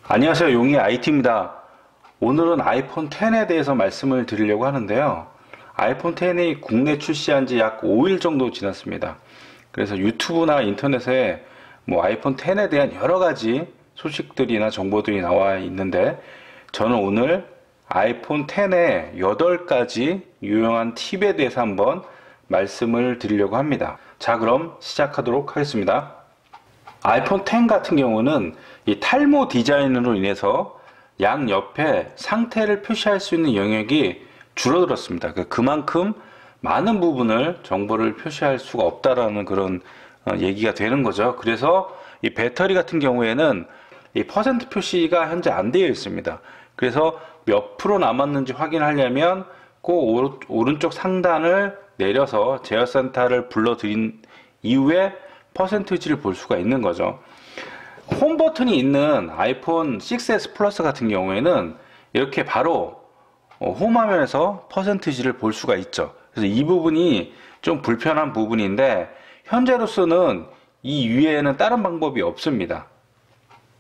안녕하세요, 용의 IT입니다. 오늘은 아이폰 X에 대해서 말씀을 드리려고 하는데요. 아이폰 X이 국내 출시한 지 약 5일 정도 지났습니다. 그래서 유튜브나 인터넷에 아이폰 X에 대한 여러 가지 소식들이나 정보들이 나와 있는데, 저는 오늘 아이폰 X의 8가지 유용한 팁에 대해서 한번 말씀을 드리려고 합니다. 자, 그럼 시작하도록 하겠습니다. 아이폰 X 같은 경우는 이 탈모 디자인으로 인해서 양옆에 상태를 표시할 수 있는 영역이 줄어들었습니다. 그만큼 많은 부분을 정보를 표시할 수가 없다라는 그런 얘기가 되는 거죠. 그래서 이 배터리 같은 경우에는 이 퍼센트 표시가 현재 안 되어 있습니다. 그래서 몇 프로 남았는지 확인하려면 꼭 오른쪽 상단을 내려서 제어센터를 불러들인 이후에 퍼센티지를 볼 수가 있는 거죠. 홈 버튼이 있는 아이폰 6s 플러스 같은 경우에는 이렇게 바로 홈 화면에서 퍼센티지를 볼 수가 있죠. 그래서 이 부분이 좀 불편한 부분인데, 현재로서는 이 위에는 다른 방법이 없습니다.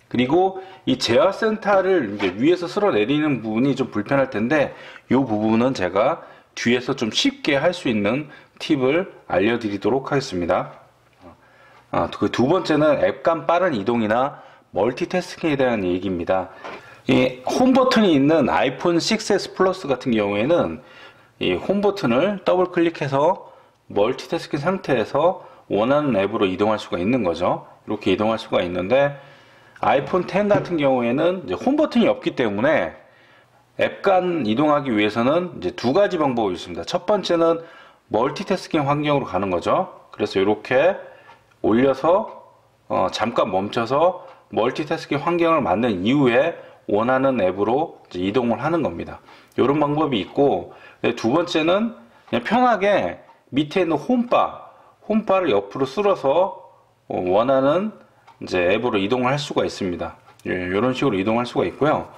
그리고 이 제어센터를 이제 위에서 쓸어 내리는 부분이 좀 불편할 텐데, 이 부분은 제가 뒤에서 좀 쉽게 할 수 있는 팁을 알려드리도록 하겠습니다. 그 두 번째는 앱 간 빠른 이동이나 멀티태스킹에 대한 얘기입니다. 이 홈 버튼이 있는 아이폰 6s 플러스 같은 경우에는 이 홈 버튼을 더블 클릭해서 멀티태스킹 상태에서 원하는 앱으로 이동할 수가 있는 거죠. 이렇게 이동할 수가 있는데, 아이폰 X 같은 경우에는 이제 홈 버튼이 없기 때문에 앱 간 이동하기 위해서는 이제 두 가지 방법이 있습니다. 첫 번째는 멀티태스킹 환경으로 가는 거죠. 그래서 이렇게 올려서 잠깐 멈춰서 멀티태스킹 환경을 만든 이후에 원하는 앱으로 이제 이동을 하는 겁니다. 이런 방법이 있고, 두 번째는 그냥 편하게 밑에 있는 홈바를 옆으로 쓸어서 원하는 이제 앱으로 이동을 할 수가 있습니다. 이런 식으로 이동할 수가 있고요.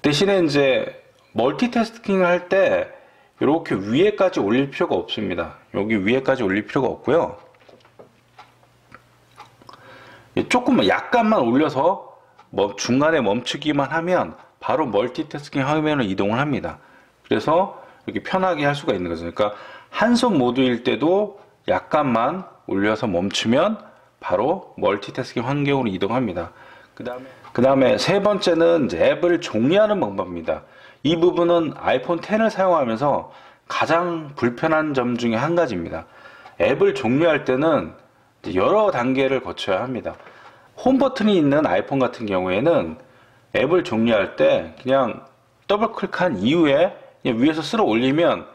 대신에 이제 멀티태스킹을 할 때 이렇게 위에까지 올릴 필요가 없습니다. 여기 위에까지 올릴 필요가 없고요. 조금만 약간만 올려서 중간에 멈추기만 하면 바로 멀티태스킹 화면으로 이동을 합니다. 그래서 이렇게 편하게 할 수가 있는 거죠. 그러니까 한손 모드일 때도 약간만 올려서 멈추면 바로 멀티태스킹 환경으로 이동합니다. 그 다음에 세 번째는 이제 앱을 종료하는 방법입니다. 이 부분은 아이폰 X를 사용하면서 가장 불편한 점 중에 한 가지입니다. 앱을 종료할 때는 여러 단계를 거쳐야 합니다. 홈 버튼이 있는 아이폰 같은 경우에는 앱을 종료할 때 그냥 더블 클릭한 이후에 그냥 위에서 쓸어 올리면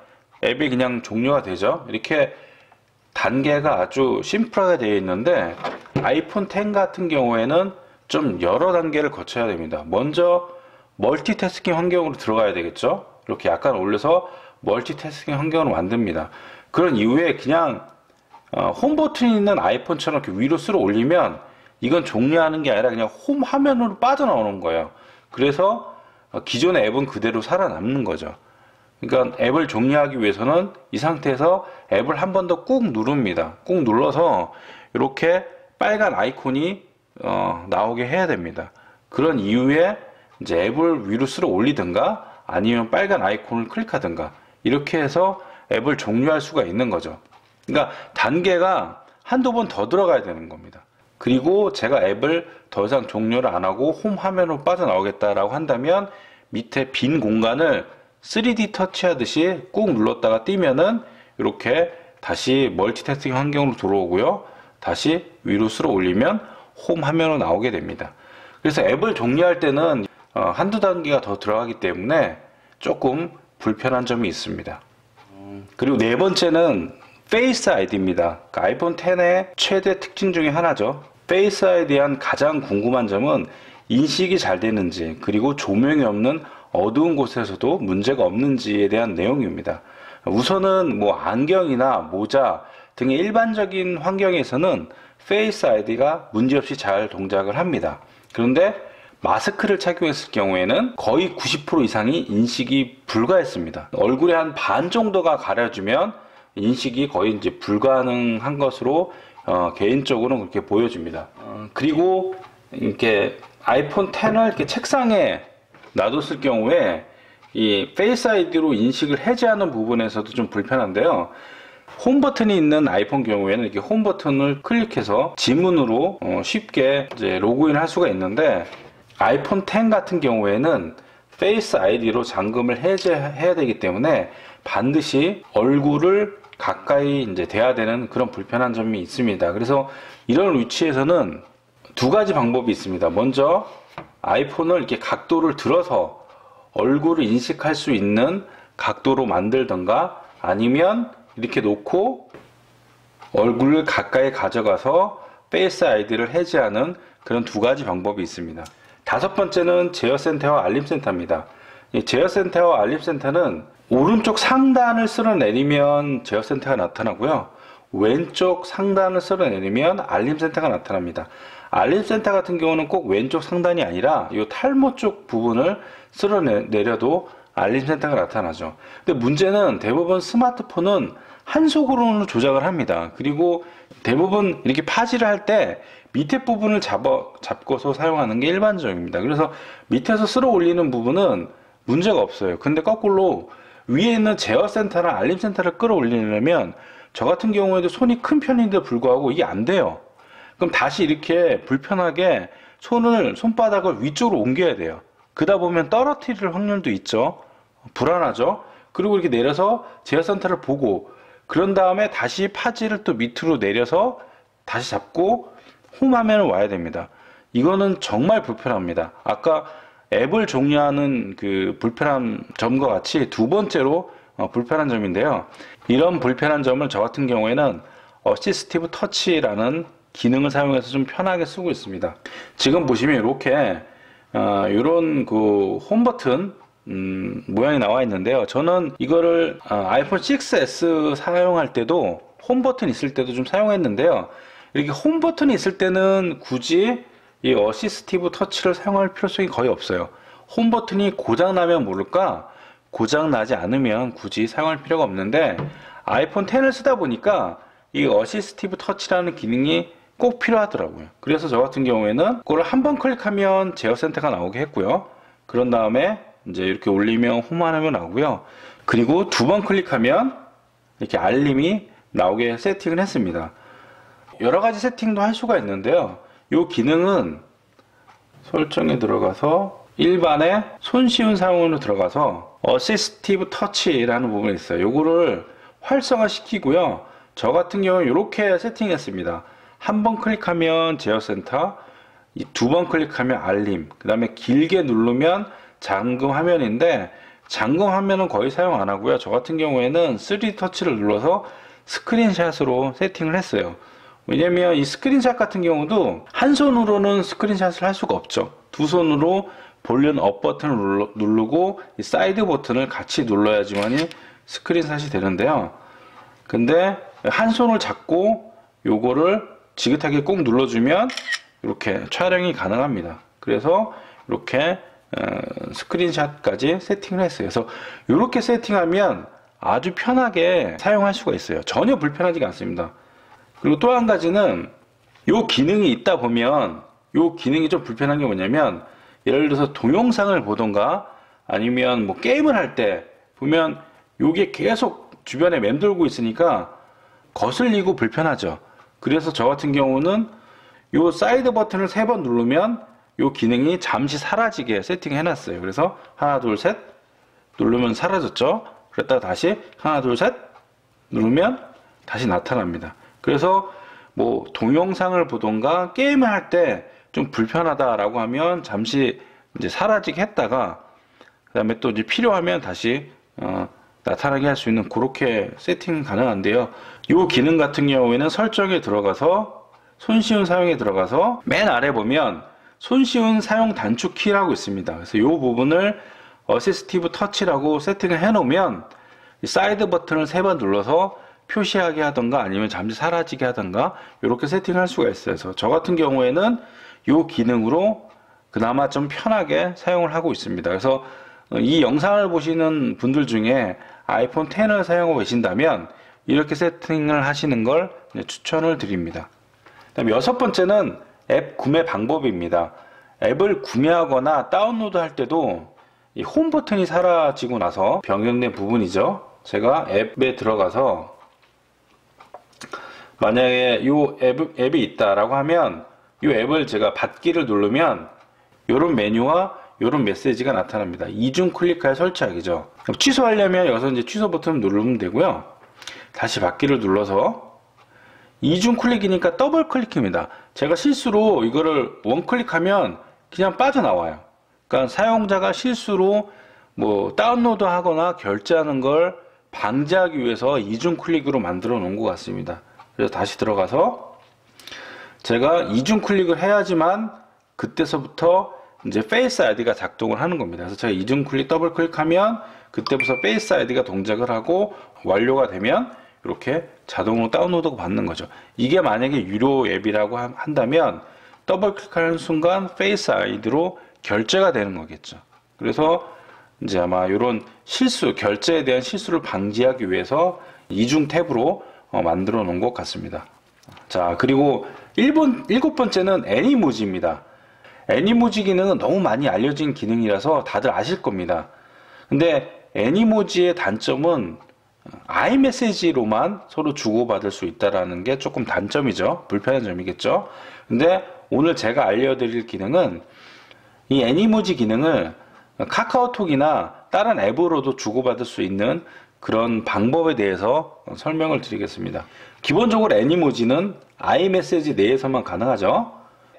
앱이 그냥 종료가 되죠. 이렇게 단계가 아주 심플하게 되어 있는데, 아이폰 X 같은 경우에는 좀 여러 단계를 거쳐야 됩니다. 먼저 멀티태스킹 환경으로 들어가야 되겠죠. 이렇게 약간 올려서 멀티태스킹 환경으로 만듭니다. 그런 이후에 그냥 홈 버튼이 있는 아이폰처럼 이렇게 위로 쓸어 올리면 이건 종료하는 게 아니라 그냥 홈 화면으로 빠져나오는 거예요. 그래서 기존의 앱은 그대로 살아남는 거죠. 그러니까 앱을 종료하기 위해서는 이 상태에서 앱을 한 번 더 꾹 누릅니다. 꾹 눌러서 이렇게 빨간 아이콘이 나오게 해야 됩니다. 그런 이후에 이제 앱을 위로 쓸어 올리든가 아니면 빨간 아이콘을 클릭하든가 이렇게 해서 앱을 종료할 수가 있는 거죠. 그러니까 단계가 한두 번 더 들어가야 되는 겁니다. 그리고 제가 앱을 더 이상 종료를 안 하고 홈 화면으로 빠져나오겠다라고 한다면 밑에 빈 공간을 3D 터치하듯이 꾹 눌렀다가 띄면은 이렇게 다시 멀티태스킹 환경으로 들어오고요. 다시 위로 쓸어 올리면 홈 화면으로 나오게 됩니다. 그래서 앱을 종료할 때는 한두 단계가 더 들어가기 때문에 조금 불편한 점이 있습니다. 그리고 네 번째는 페이스 아이디입니다. 그러니까 아이폰 X의 최대 특징 중에 하나죠. 페이스 아이디에 대한 가장 궁금한 점은 인식이 잘 되는지, 그리고 조명이 없는 어두운 곳에서도 문제가 없는지에 대한 내용입니다. 우선은 안경이나 모자 등의 일반적인 환경에서는 페이스 아이디가 문제없이 잘 동작을 합니다. 그런데 마스크를 착용했을 경우에는 거의 90% 이상이 인식이 불가했습니다. 얼굴의 한 반 정도가 가려주면 인식이 거의 이제 불가능한 것으로 개인적으로는 그렇게 보여집니다. 그리고 이렇게 아이폰 X을 이렇게 책상에 놔뒀을 경우에 이 페이스 아이디로 인식을 해제하는 부분에서도 좀 불편한데요. 홈 버튼이 있는 아이폰 경우에는 이렇게 홈 버튼을 클릭해서 지문으로 쉽게 이제 로그인 할 수가 있는데, 아이폰 X 같은 경우에는 페이스 아이디로 잠금을 해제해야 되기 때문에 반드시 얼굴을 가까이 이제 대야 되는 그런 불편한 점이 있습니다. 그래서 이런 위치에서는 두 가지 방법이 있습니다. 먼저 아이폰을 이렇게 각도를 들어서 얼굴을 인식할 수 있는 각도로 만들던가, 아니면 이렇게 놓고 얼굴을 가까이 가져가서 페이스 아이디를 해제하는 그런 두 가지 방법이 있습니다. 다섯 번째는 제어센터와 알림센터입니다. 이 제어센터와 알림센터는 오른쪽 상단을 쓸어내리면 제어센터가 나타나고요, 왼쪽 상단을 쓸어내리면 알림센터가 나타납니다. 알림센터 같은 경우는 꼭 왼쪽 상단이 아니라 이 탈모 쪽 부분을 쓸어내려도 알림센터가 나타나죠. 근데 문제는 대부분 스마트폰은 한 손으로는 조작을 합니다. 그리고 대부분 이렇게 파지를 할 때 밑에 부분을 잡고서 사용하는 게 일반적입니다. 그래서 밑에서 쓸어 올리는 부분은 문제가 없어요. 근데 거꾸로 위에 있는 제어센터랑 알림센터를 끌어올리려면 저 같은 경우에도 손이 큰 편인데 불구하고 이게 안 돼요. 그럼 다시 이렇게 불편하게 손바닥을 위쪽으로 옮겨야 돼요. 그러다 보면 떨어뜨릴 확률도 있죠. 불안하죠. 그리고 이렇게 내려서 제어센터를 보고, 그런 다음에 다시 파지를 또 밑으로 내려서 다시 잡고 홈 화면을 와야 됩니다. 이거는 정말 불편합니다. 아까 앱을 종료하는 그 불편한 점과 같이 두 번째로 불편한 점인데요. 이런 불편한 점을 저 같은 경우에는 어시스티브 터치라는 기능을 사용해서 좀 편하게 쓰고 있습니다. 지금 보시면 이렇게 이런 그 홈 버튼 모양이 나와 있는데요. 저는 이거를 아이폰 6s 사용할 때도 홈 버튼 있을 때도 좀 사용했는데요. 이렇게 홈 버튼이 있을 때는 굳이 이 어시스티브 터치를 사용할 필요성이 거의 없어요. 홈 버튼이 고장나면 모를까, 고장나지 않으면 굳이 사용할 필요가 없는데, 아이폰 X를 쓰다 보니까 이 어시스티브 터치라는 기능이 꼭 필요하더라고요. 그래서 저 같은 경우에는 그걸 한 번 클릭하면 제어센터가 나오게 했고요. 그런 다음에 이제 이렇게 올리면 홈 화면 나오고요. 그리고 두 번 클릭하면 이렇게 알림이 나오게 세팅을 했습니다. 여러 가지 세팅도 할 수가 있는데요. 이 기능은 설정에 들어가서 일반의 손쉬운 사용으로 들어가서 어시스티브 터치라는 부분이 있어요. 요거를 활성화 시키고요. 저 같은 경우는 이렇게 세팅했습니다. 한 번 클릭하면 제어센터, 두 번 클릭하면 알림, 그 다음에 길게 누르면 잠금 화면인데, 잠금 화면은 거의 사용 안 하고요. 저 같은 경우에는 3D 터치를 눌러서 스크린샷으로 세팅을 했어요. 왜냐면 이 스크린샷 같은 경우도 한 손으로는 스크린샷을 할 수가 없죠. 두 손으로 볼륨 업 버튼을 누르고 이 사이드 버튼을 같이 눌러야지만이 스크린샷이 되는데요. 근데 한 손을 잡고 요거를 지긋하게 꼭 눌러주면 이렇게 촬영이 가능합니다. 그래서 이렇게 스크린샷까지 세팅을 했어요. 그래서 이렇게 세팅하면 아주 편하게 사용할 수가 있어요. 전혀 불편하지가 않습니다. 그리고 또 한 가지는 요 기능이 있다 보면, 요 기능이 좀 불편한 게 뭐냐면, 예를 들어서 동영상을 보던가 아니면 뭐 게임을 할 때 보면 요게 계속 주변에 맴돌고 있으니까 거슬리고 불편하죠. 그래서 저 같은 경우는 요 사이드 버튼을 3번 누르면 요 기능이 잠시 사라지게 세팅해 놨어요. 그래서 하나 둘 셋 누르면 사라졌죠. 그랬다가 다시 하나 둘 셋 누르면 다시 나타납니다. 그래서 뭐 동영상을 보던가 게임을 할 때 좀 불편하다라고 하면 잠시 이제 사라지게 했다가 그다음에 또 이제 필요하면 다시 나타나게 할 수 있는 그렇게 세팅 가능한데요. 이 기능 같은 경우에는 설정에 들어가서 손쉬운 사용에 들어가서 맨 아래 보면 손쉬운 사용 단축 키라고 있습니다. 그래서 이 부분을 어시스티브 터치라고 세팅을 해 놓으면 사이드 버튼을 3번 눌러서 표시하게 하던가 아니면 잠시 사라지게 하던가 이렇게 세팅할 수가 있어요. 그래서 저 같은 경우에는 이 기능으로 그나마 좀 편하게 사용을 하고 있습니다. 그래서 이 영상을 보시는 분들 중에 아이폰 X를 사용하고 계신다면 이렇게 세팅을 하시는 걸 추천을 드립니다. 그다음에 여섯 번째는 앱 구매 방법입니다. 앱을 구매하거나 다운로드 할 때도 이 홈 버튼이 사라지고 나서 변경된 부분이죠. 제가 앱에 들어가서 만약에 이 앱이 있다라고 하면 이 앱을 제가 받기를 누르면 이런 메뉴와 이런 메시지가 나타납니다. 이중 클릭하여 설치하기죠. 취소하려면 여기서 이제 취소 버튼을 누르면 되고요. 다시 받기를 눌러서 이중 클릭이니까 더블 클릭입니다. 제가 실수로 이거를 원 클릭하면 그냥 빠져나와요. 그러니까 사용자가 실수로 뭐 다운로드 하거나 결제하는 걸 방지하기 위해서 이중 클릭으로 만들어 놓은 것 같습니다. 그래서 다시 들어가서 제가 이중 클릭을 해야지만 그때서부터 이제 페이스 아이디가 작동을 하는 겁니다. 그래서 제가 이중 클릭, 더블 클릭하면 그때부터 페이스 아이디가 동작을 하고 완료가 되면 이렇게 자동으로 다운로드가 받는 거죠. 이게 만약에 유료 앱이라고 한다면 더블 클릭하는 순간 페이스 아이디로 결제가 되는 거겠죠. 그래서 이제 아마 이런 실수, 결제에 대한 실수를 방지하기 위해서 이중 탭으로 만들어 놓은 것 같습니다. 자, 그리고 일곱 번째는 애니모지입니다. 애니모지 기능은 너무 많이 알려진 기능이라서 다들 아실 겁니다. 근데 애니모지의 단점은 아이메시지로만 서로 주고받을 수 있다는 게 조금 단점이죠. 불편한 점이겠죠. 근데 오늘 제가 알려드릴 기능은 이 애니모지 기능을 카카오톡이나 다른 앱으로도 주고받을 수 있는 그런 방법에 대해서 설명을 드리겠습니다. 기본적으로 애니모지는 아이메시지 내에서만 가능하죠.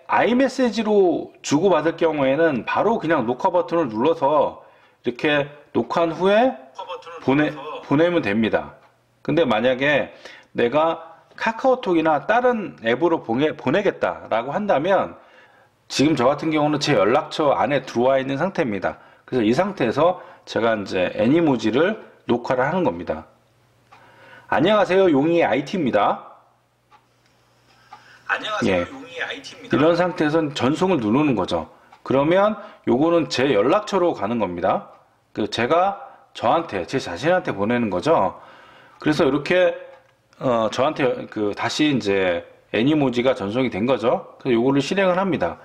아이메시지로 주고받을 경우에는 바로 그냥 녹화 버튼을 눌러서 이렇게 녹화한 후에 보내면 됩니다. 근데 만약에 내가 카카오톡이나 다른 앱으로 보내겠다라고 한다면 지금 저 같은 경우는 제 연락처 안에 들어와 있는 상태입니다. 그래서 이 상태에서 제가 이제 애니모지를 녹화를 하는 겁니다. 안녕하세요, 용이의 IT입니다. 안녕하세요, 예. 용이의 IT입니다. 이런 상태에서 전송을 누르는 거죠. 그러면 요거는 제 연락처로 가는 겁니다. 제가 저한테, 제 자신한테 보내는 거죠. 그래서 이렇게 저한테 다시 이제 애니모지가 전송이 된 거죠. 그래서 요거를 실행을 합니다.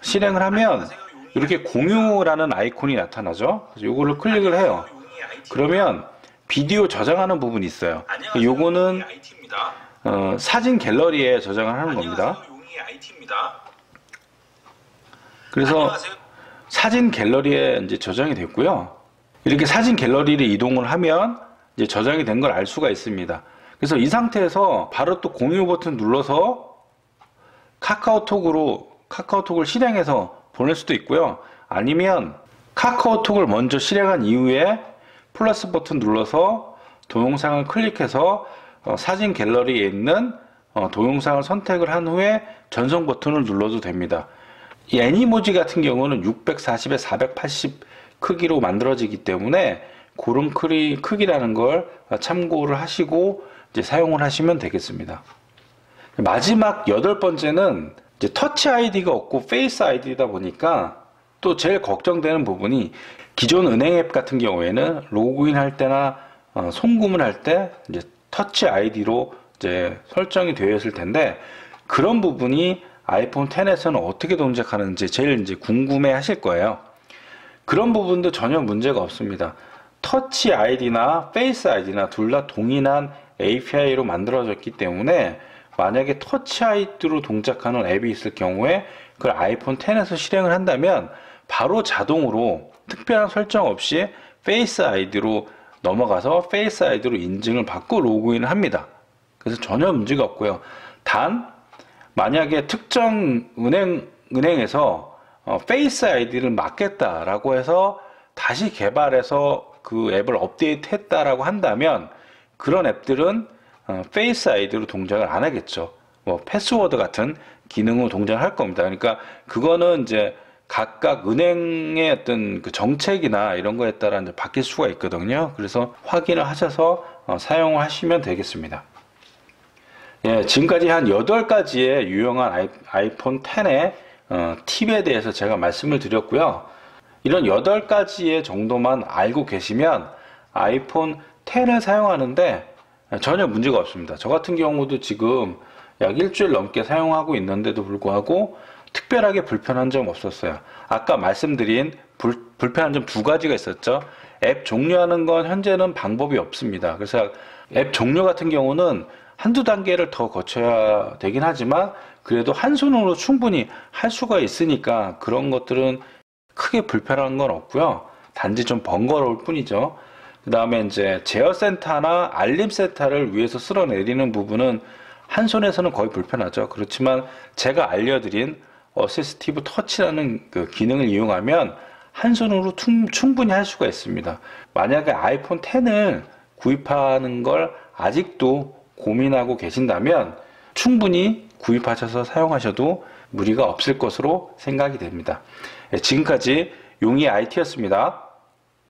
실행을 하면 이렇게 공유라는 아이콘이 나타나죠. 그래서 요거를 클릭을 해요. 그러면 비디오 저장하는 부분이 있어요. 요거는 사진 갤러리에 저장을 하는 겁니다. 그래서 사진 갤러리에 이제 저장이 됐고요. 이렇게 사진 갤러리를 이동을 하면 이제 저장이 된 걸 알 수가 있습니다. 그래서 이 상태에서 바로 또 공유 버튼 눌러서 카카오톡을 실행해서 보낼 수도 있고요. 아니면 카카오톡을 먼저 실행한 이후에 플러스 버튼 눌러서 동영상을 클릭해서 사진 갤러리에 있는 동영상을 선택을 한 후에 전송 버튼을 눌러도 됩니다. 이 애니모지 같은 경우는 640에 480 크기로 만들어지기 때문에 그런 크기라는 걸 참고를 하시고 이제 사용을 하시면 되겠습니다. 마지막 여덟 번째는 이제 터치 아이디가 없고 페이스 아이디다 보니까 또 제일 걱정되는 부분이 기존 은행 앱 같은 경우에는 로그인 할 때나 송금을 할 때 이제 터치 아이디로 이제 설정이 되어 있을 텐데 그런 부분이 아이폰 X에서는 어떻게 동작하는지 제일 이제 궁금해 하실 거예요. 그런 부분도 전혀 문제가 없습니다. 터치 아이디나 페이스 아이디나 둘 다 동일한 API로 만들어졌기 때문에 만약에 터치 아이디로 동작하는 앱이 있을 경우에 그걸 아이폰 X에서 실행을 한다면 바로 자동으로 특별한 설정 없이 페이스 아이디로 넘어가서 페이스 아이디로 인증을 받고 로그인을 합니다. 그래서 전혀 문제가 없고요. 단 만약에 특정 은행에서 페이스 아이디를 막겠다라고 해서 다시 개발해서 그 앱을 업데이트 했다라고 한다면 그런 앱들은 페이스 아이디로 동작을 안 하겠죠. 뭐 패스워드 같은 기능으로 동작을 할 겁니다. 그러니까 그거는 이제 각각 은행의 어떤 그 정책이나 이런 거에 따라 이제 바뀔 수가 있거든요. 그래서 확인을 하셔서 사용을 하시면 되겠습니다. 예, 지금까지 한 8가지의 유용한 아이폰 X의 팁에 대해서 제가 말씀을 드렸고요. 이런 8가지의 정도만 알고 계시면 아이폰 X를 사용하는데 전혀 문제가 없습니다. 저 같은 경우도 지금 약 일주일 넘게 사용하고 있는데도 불구하고 특별하게 불편한 점 없었어요. 아까 말씀드린 불편한 점 두 가지가 있었죠. 앱 종료하는 건 현재는 방법이 없습니다. 그래서 앱 종료 같은 경우는 한두 단계를 더 거쳐야 되긴 하지만 그래도 한 손으로 충분히 할 수가 있으니까 그런 것들은 크게 불편한 건 없고요. 단지 좀 번거로울 뿐이죠. 그 다음에 이제 제어센터나 알림센터를 위해서 쓸어내리는 부분은 한 손에서는 거의 불편하죠. 그렇지만 제가 알려드린 어시스티브 터치라는 그 기능을 이용하면 한 손으로 충분히 할 수가 있습니다. 만약에 아이폰 X을 구입하는 걸 아직도 고민하고 계신다면 충분히 구입하셔서 사용하셔도 무리가 없을 것으로 생각이 됩니다. 지금까지 용의 IT였습니다.